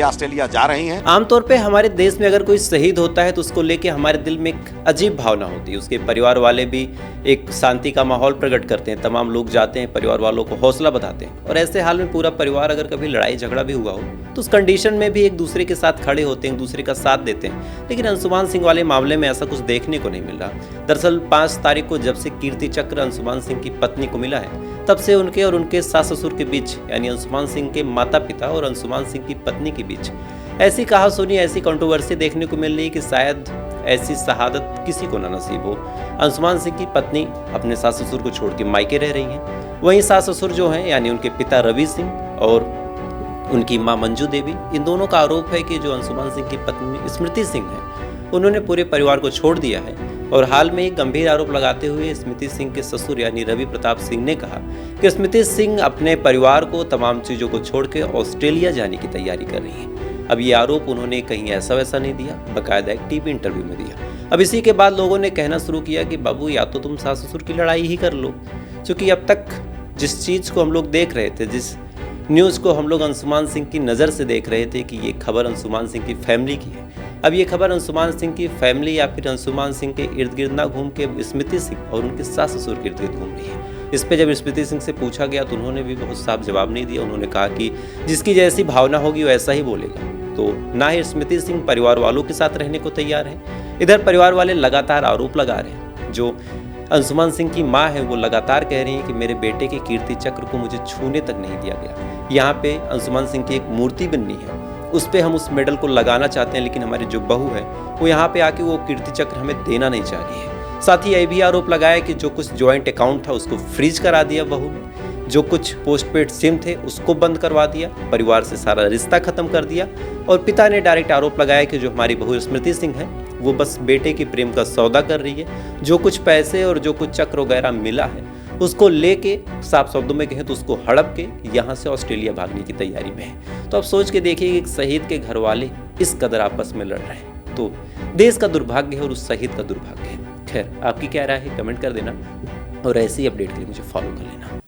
Australia जा रही हैं। आमतौर पे हमारे देश में अगर कोई शहीद होता है तो उसको लेके हमारे दिल में एक अजीब भावना होती है। उसके परिवार वाले भी एक शांति का माहौल प्रकट करते हैं, तमाम लोग जाते हैं, परिवार वालों को हौसला बताते हैं। और ऐसे हाल में पूरा परिवार अगर कभी लड़ाई झगड़ा भी हुआ हो तो उस कंडीशन में भी एक दूसरे के साथ खड़े होते हैं, एक दूसरे का साथ देते हैं। लेकिन अंशुमान सिंह वाले मामले में ऐसा कुछ देखने को नहीं मिल रहा। दरअसल 5 तारीख को जब से कीर्ति चक्र अंशुमान सिंह की पत्नी को मिला है, तब से उनके और उनके सास ससुर के बीच, यानी अंशुमान सिंह के माता पिता और अंशुमान सिंह की पत्नी के बीच ऐसी कहासुनी, ऐसी कंट्रोवर्सी देखने को मिल रही है कि शायद ऐसी शहादत किसी को ना नसीब हो। अंशुमान सिंह की पत्नी अपने सास ससुर को छोड़ के मायके रह रही हैं। वहीं सास ससुर जो हैं, यानी उनके पिता रवि सिंह और उनकी मां मंजू देवी, इन दोनों का आरोप है कि जो अंशुमान सिंह की पत्नी स्मृति सिंह है, उन्होंने पूरे परिवार को छोड़ दिया है। और हाल में एक गंभीर आरोप लगाते हुए स्मृति सिंह के ससुर यानी रवि प्रताप सिंह ने कहा कि स्मृति सिंह अपने परिवार को तमाम चीज़ों को छोड़ के ऑस्ट्रेलिया जाने की तैयारी कर रही है। अब ये आरोप उन्होंने कहीं ऐसा वैसा नहीं दिया, बाकायदा एक टीवी इंटरव्यू में दिया। अब इसी के बाद लोगों ने कहना शुरू किया कि बाबू, या तो तुम सास ससुर की लड़ाई ही कर लो, क्योंकि अब तक जिस चीज़ को हम लोग देख रहे थे, जिस न्यूज़ को हम लोग अंशुमान सिंह की नज़र से देख रहे थे कि ये खबर अंशुमान सिंह की फैमिली की है, अब ये खबर अंशुमान सिंह की फैमिली या फिर अंशुमान सिंह के इर्द गिर्द ना घूम के स्मृति सिंह और उनके सास ससुर के इर्द गिर्द घूम रही है। इस पे जब स्मृति सिंह से पूछा गया तो उन्होंने भी बहुत साफ जवाब नहीं दिया। उन्होंने कहा कि जिसकी जैसी भावना होगी वो ऐसा ही बोलेगा। तो ना ही स्मृति सिंह परिवार वालों के साथ रहने को तैयार है। इधर परिवार वाले लगातार आरोप लगा रहे हैं। जो अंशुमान सिंह की मां है वो लगातार कह रही हैं कि मेरे बेटे के कीर्ति चक्र को मुझे छूने तक नहीं दिया गया। यहाँ पे अंशुमान सिंह की एक मूर्ति बननी है, उस पर हम उस मेडल को लगाना चाहते हैं, लेकिन हमारी जो बहू है वो यहाँ पे आके वो कीर्ति चक्र हमें देना नहीं चाह रही है। साथ ही यह भी आरोप लगाया कि जो कुछ ज्वाइंट अकाउंट था उसको फ्रीज करा दिया बहू ने, जो कुछ पोस्टपेड सिम थे उसको बंद करवा दिया, परिवार से सारा रिश्ता खत्म कर दिया। और पिता ने डायरेक्ट आरोप लगाया कि जो हमारी बहू स्मृति सिंह है वो बस बेटे के प्रेम का सौदा कर रही है। जो कुछ पैसे और जो कुछ चक्र वगैरह मिला है उसको लेके, साफ शब्दों में कहें तो उसको हड़प के यहाँ से ऑस्ट्रेलिया भागने की तैयारी में है। तो अब सोच के देखिए कि एक शहीद के घर वाले इस कदर आपस में लड़ रहे हैं, तो देश का दुर्भाग्य है और उस शहीद का दुर्भाग्य है। खैर, आपकी क्या राय है कमेंट कर देना, और ऐसी अपडेट के लिए मुझे फॉलो कर लेना।